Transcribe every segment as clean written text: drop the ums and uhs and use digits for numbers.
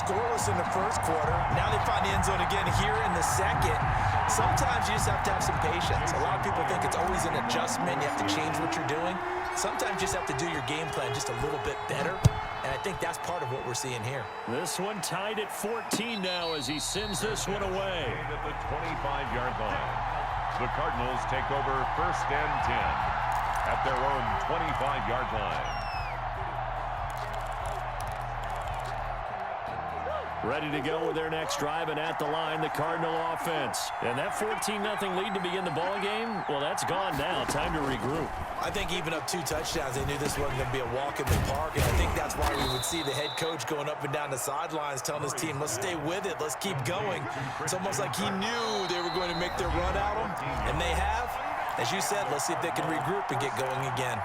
scoreless in the first quarter. Now they find the end zone again here in the second. Sometimes you just have to have some patience. A lot of people think it's always an adjustment. You have to change what you're doing. Sometimes you just have to do your game plan just a little bit better. And I think that's part of what we're seeing here. This one tied at 14 now as he sends this one away. At the 25-yard line. The Cardinals take over 1st and 10 at their own 25-yard line. Ready to go with their next drive, and at the line, the Cardinal offense. And that 14-0 lead to begin the ball game, well, that's gone now. Time to regroup. I think even up 2 touchdowns, they knew this wasn't going to be a walk in the park, and I think that's why we would see the head coach going up and down the sidelines telling his team, let's stay with it, let's keep going. It's almost like he knew they were going to make their run at him, and they have. As you said, let's see if they can regroup and get going again.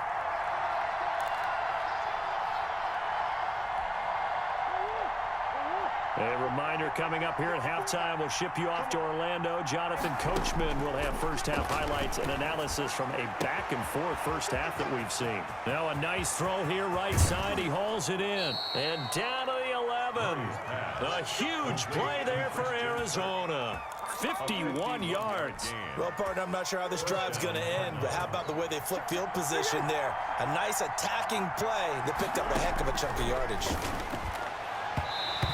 A reminder coming up here at halftime, we'll ship you off to Orlando. Jonathan Coachman will have first-half highlights and analysis from a back-and-forth first half that we've seen. Now a nice throw here, right side. He hauls it in. And down to the 11. A huge play there for Arizona. 51 yards. Well, partner, I'm not sure how this drive's going to end, but how about the way they flip field position there? A nice attacking play that picked up a heck of a chunk of yardage.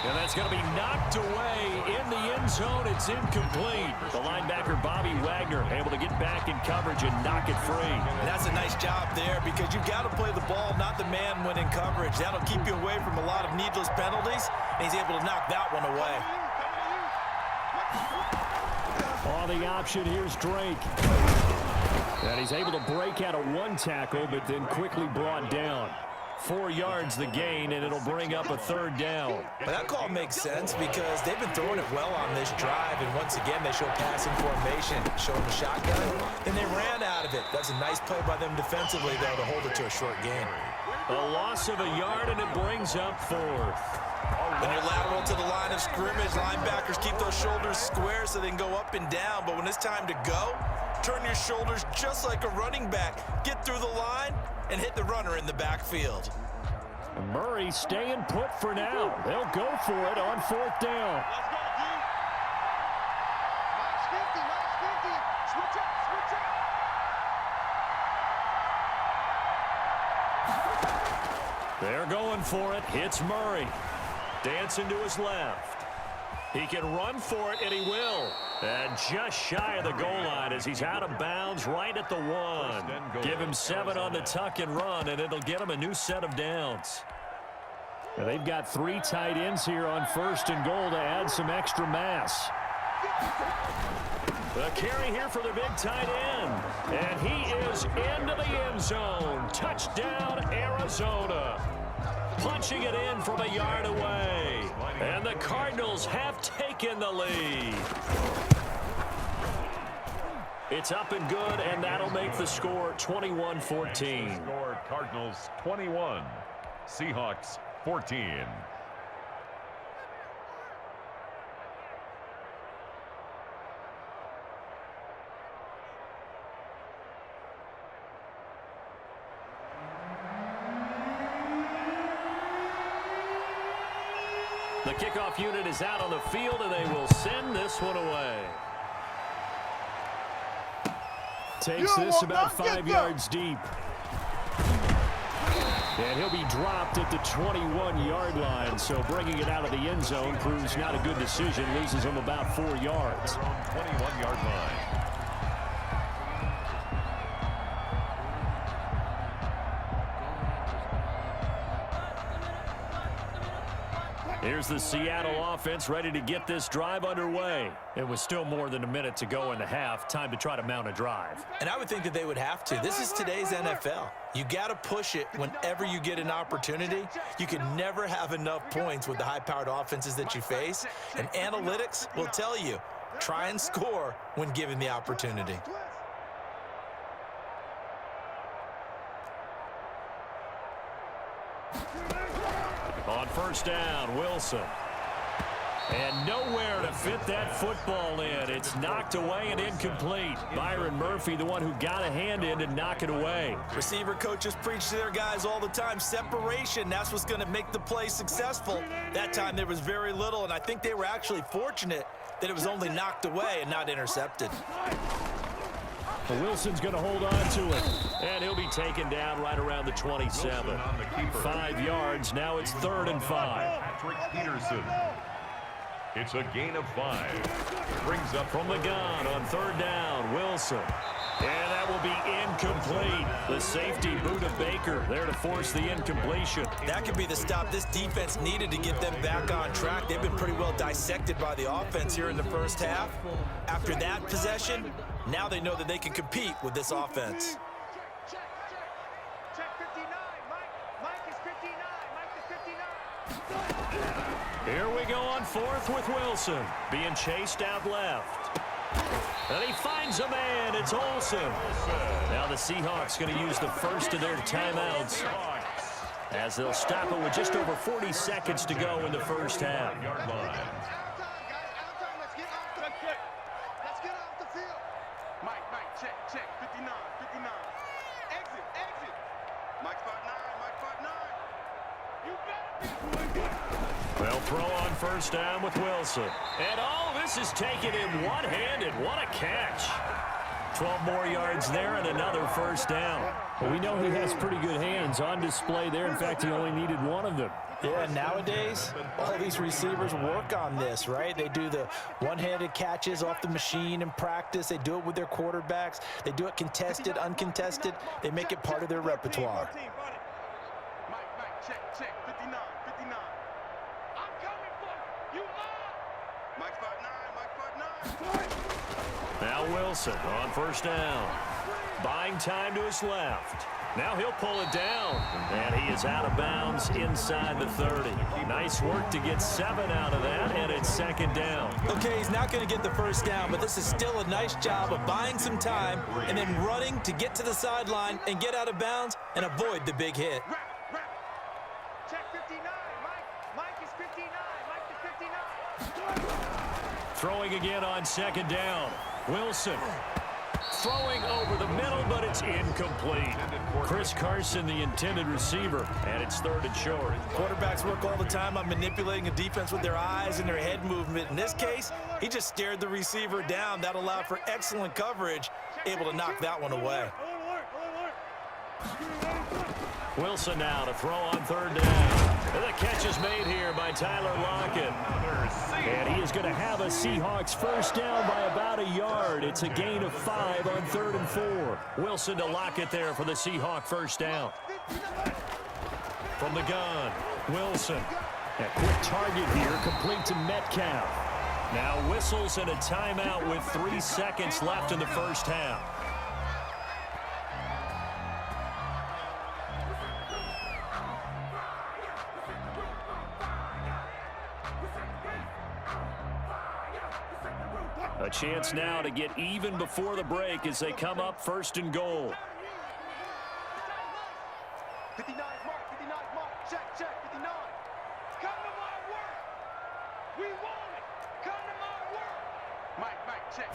And that's going to be knocked away in the end zone. It's incomplete. The linebacker, Bobby Wagner, able to get back in coverage and knock it free. And that's a nice job there because you've got to play the ball, not the man when in coverage. That'll keep you away from a lot of needless penalties, and he's able to knock that one away. On the option, here's Drake. And he's able to break out of 1 tackle, but then quickly brought down. 4 yards the gain, and it'll bring up a 3rd down. But that call makes sense because they've been throwing it well on this drive, and once again, they show passing formation, showing the shotgun, and they ran out of it. That's a nice play by them defensively, though, to hold it to a short gain. A loss of a yard, and it brings up 4th. When you're lateral to the line of scrimmage, linebackers keep those shoulders square so they can go up and down, but when it's time to go, turn your shoulders just like a running back. Get through the line and hit the runner in the backfield. Murray staying put for now. They'll go for it on 4th down. They're going for it. Hits Murray. Dancing to his left. He can run for it, and he will. And just shy of the goal line as he's out of bounds right at the 1. Give him 7 on the tuck and run, and it'll get him a new set of downs. And they've got 3 tight ends here on 1st and goal to add some extra mass. The carry here for the big tight end. And he is into the end zone. Touchdown, Arizona. Punching it in from a yard away. And the Cardinals have taken the lead. It's up and good, and that'll make the score 21-14. Score Cardinals 21, Seahawks 14. The kickoff unit is out on the field, and they will send this one away. Takes this about 5 yards deep. And he'll be dropped at the 21-yard line, so bringing it out of the end zone proves not a good decision. Loses him about 4 yards. 21-yard line. Here's the Seattle offense ready to get this drive underway. It was still more than a minute to go in the half. Time to try to mount a drive. And I would think that they would have to. This is today's NFL. You got to push it whenever you get an opportunity. You can never have enough points with the high-powered offenses that you face. And analytics will tell you, try and score when given the opportunity. On 1st down, Wilson. And nowhere to fit that football in. It's knocked away and incomplete. Byron Murphy, the one who got a hand in to knock it away. Receiver coaches preach to their guys all the time. Separation, that's what's going to make the play successful. That time there was very little, and I think they were actually fortunate that it was only knocked away and not intercepted. But Wilson's going to hold on to it. And he'll be taken down right around the 27. 5 yards. Now it's 3rd and 5. Patrick Peterson. It's a gain of 5. Brings up from the gun on 3rd down. Wilson. And that will be incomplete. The safety boot of Baker there to force the incompletion. That could be the stop this defense needed to get them back on track. They've been pretty well dissected by the offense here in the first half. After that possession, now they know that they can compete with this offense. Check 59. Mike is 59. Mike is 59. Here we go on 4th with Wilson. Being chased out left. And he finds a man. It's Olsen. Now the Seahawks going to use the first of their timeouts as they'll stop it with just over 40 seconds to go in the first half. Check, 59. Exit. Mike spot 9. You better be. They'll throw on 1st down with Wilson. And this is taken in one-handed. What a catch. 12 more yards there and another 1st down. Well, we know he has pretty good hands on display there. In fact, he only needed one of them. Yeah, nowadays, all these receivers work on this, right? They do the one-handed catches off the machine in practice. They do it with their quarterbacks. They do it contested, uncontested. They make it part of their repertoire. Mike, check, 59. I'm coming for you. You are. Mike spot 9. Now Wilson on 1st down. Buying time to his left. Now he'll pull it down. And he is out of bounds inside the 30. Nice work to get 7 out of that, and it's 2nd down. Okay, he's not going to get the 1st down, but this is still a nice job of buying some time and then running to get to the sideline and get out of bounds and avoid the big hit. Check 59. Mike is 59. Mike is 59. Throwing again on 2nd down. Wilson. Throwing over the middle, but it's incomplete. Chris Carson, the intended receiver, and it's 3rd and short. Quarterbacks work all the time on manipulating a defense with their eyes and their head movement. In this case, he just stared the receiver down. That allowed for excellent coverage, able to knock that one away. Wilson now to throw on 3rd down. And the catch is made here by Tyler Lockett. And he is going to have a Seahawks 1st down by about a yard. It's a gain of 5 on 3rd and 4. Wilson to Lockett there for the Seahawk 1st down. From the gun, Wilson. A quick target here, complete to Metcalf. Now whistles and a timeout with 3 seconds left in the first half. A chance now to get even before the break as they come up 1st and goal. 59 mark, check, 59. Come to my work. We want it. Come to my work. Mike, check.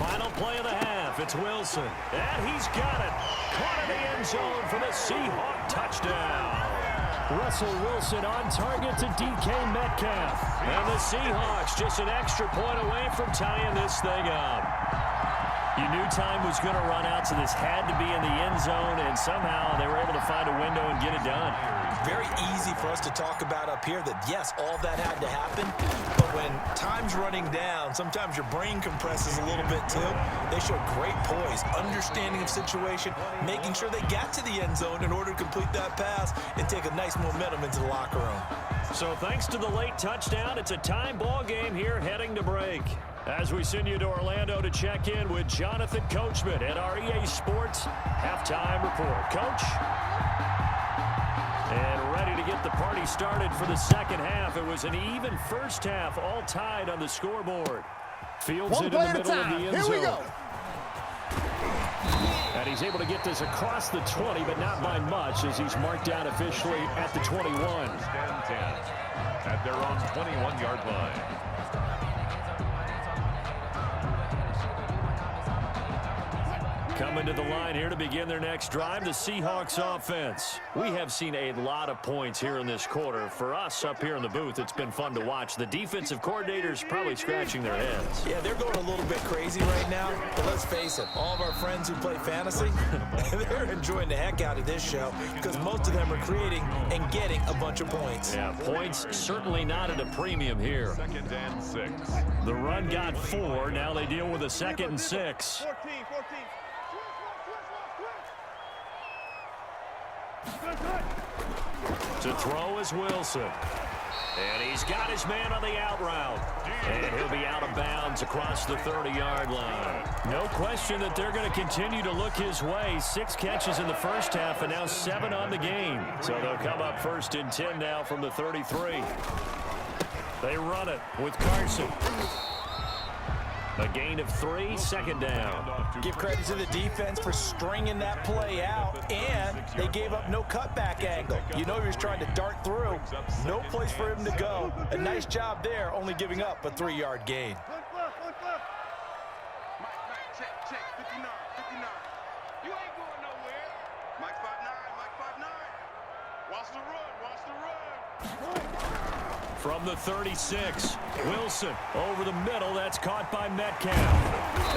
Final play of the half. It's Wilson. And he's got it. Caught in the end zone for the Seahawk touchdown. Russell Wilson on target to DK Metcalf. And the Seahawks just an extra point away from tying this thing up. You knew time was going to run out, so this had to be in the end zone, and somehow they were able to find a window and get it done. Very easy for us to talk about up here that, yes, all that had to happen, but when time's running down, sometimes your brain compresses a little bit too. They showed great poise, understanding of situation, making sure they got to the end zone in order to complete that pass and take a nice momentum into the locker room. So thanks to the late touchdown, it's a time ball game here heading to break. As we send you to Orlando to check in with Jonathan Coachman at our EA Sports Halftime Report. Coach? And ready to get the party started for the second half. It was an even first half, all tied on the scoreboard. Fields it in the middle of the end zone. Here we go. And he's able to get this across the 20, but not by much as he's marked down officially at the 21. at their own 21-yard line. Coming to the line here to begin their next drive, the Seahawks offense. We have seen a lot of points here in this quarter. For us up here in the booth, it's been fun to watch. The defensive coordinators probably scratching their heads. Yeah, they're going a little bit crazy right now, but let's face it, all of our friends who play fantasy, they're enjoying the heck out of this show because most of them are creating and getting a bunch of points. Yeah, points certainly not at a premium here. 2nd and 6. The run got 4. Now they deal with a 2nd and 6. 14. To throw is Wilson. And he's got his man on the out route. And he'll be out of bounds across the 30-yard line. No question that they're going to continue to look his way. 6 catches in the first half and now 7 on the game. So they'll come up 1st and 10 now from the 33. They run it with Carson. A gain of 3, 2nd down. Give credit to the defense for stringing that play out, and they gave up no cutback angle. You know he was trying to dart through. No place for him to go. A nice job there, only giving up a 3-yard gain. Mike, check, 59. You ain't going nowhere. Mike 5'9", Watch the run. From the 36, Wilson over the middle. That's caught by Metcalf.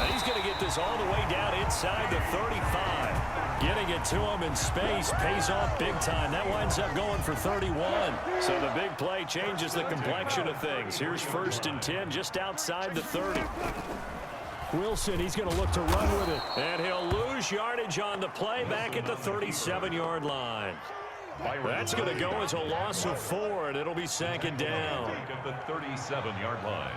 And he's going to get this all the way down inside the 35. Getting it to him in space pays off big time. That winds up going for 31. So the big play changes the complexion of things. Here's 1st and 10 just outside the 30. Wilson, he's going to look to run with it. And he'll lose yardage on the play back at the 37-yard line. That's going to go as a loss of 4, and it'll be 2nd down. At the 37-yard line.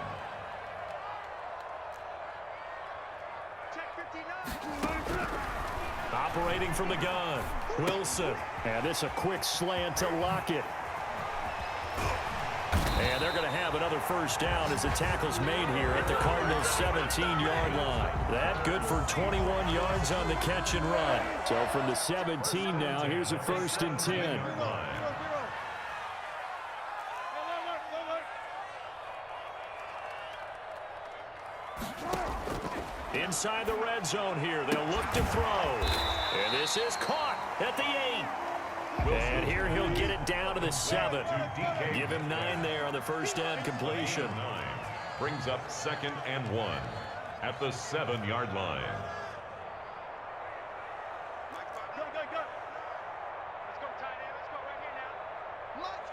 Operating from the gun, Wilson. And this a quick slant to Lockett. And they're going to have another 1st down as the tackle's made here at the Cardinals' 17-yard line. That good for 21 yards on the catch and run. So from the 17 now, here's a 1st and 10. Inside the red zone here, they'll look to throw. And this is caught at the 8. And here he'll get it down to the 7. Give him 9 there on the 1st down completion. Brings up 2nd and 1 at the 7-yard line. Go. Let's go, tight end. Let's go right here now. Mike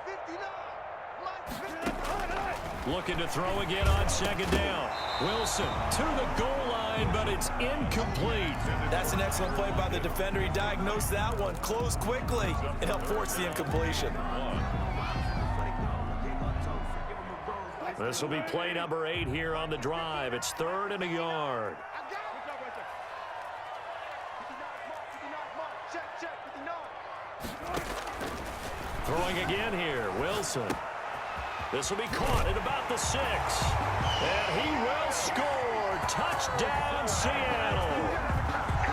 59. Looking to throw again on 2nd down. Wilson to the goal line, but it's incomplete. That's an excellent play by the defender. He diagnosed that one, closed quickly, and helped force the incompletion. This will be play number 8 here on the drive. It's 3rd and a yard. Throwing again here, Wilson. This will be caught at about the 6. And he will score. Touchdown, Seattle.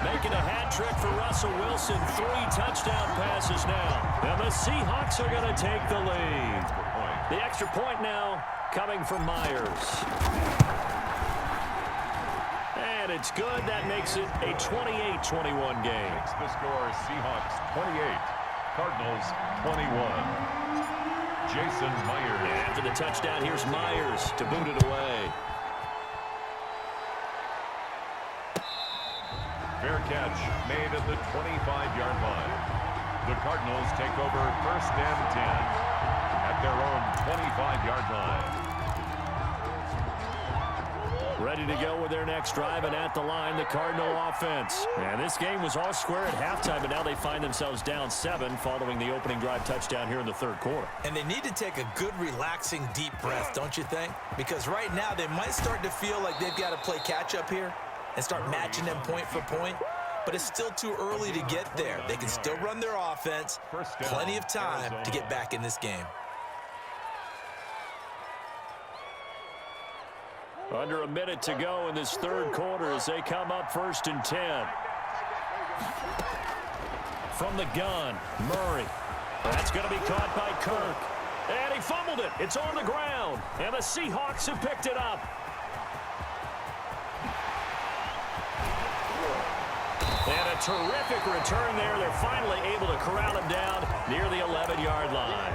Making a hat trick for Russell Wilson. 3 touchdown passes now. And the Seahawks are going to take the lead. The extra point now coming from Myers. And it's good. That makes it a 28-21 game. Makes the score Seahawks 28, Cardinals 21. Jason Myers. And after the touchdown, here's Myers to boot it away. Fair catch made at the 25-yard line. The Cardinals take over 1st and 10 at their own 25-yard line. Ready to go with their next drive, and at the line, the Cardinal offense. And this game was all square at halftime, but now they find themselves down 7 following the opening drive touchdown here in the 3rd quarter. And they need to take a good, relaxing, deep breath, don't you think? Because right now they might start to feel like they've got to play catch-up here and start matching them point for point. But it's still too early to get there. They can still run their offense. Plenty of time to get back in this game. Under a minute to go in this 3rd quarter as they come up 1st and 10. From the gun, Murray. That's going to be caught by Kirk. And he fumbled it. It's on the ground. And the Seahawks have picked it up. And a terrific return there. They're finally able to corral him down near the 11-yard line.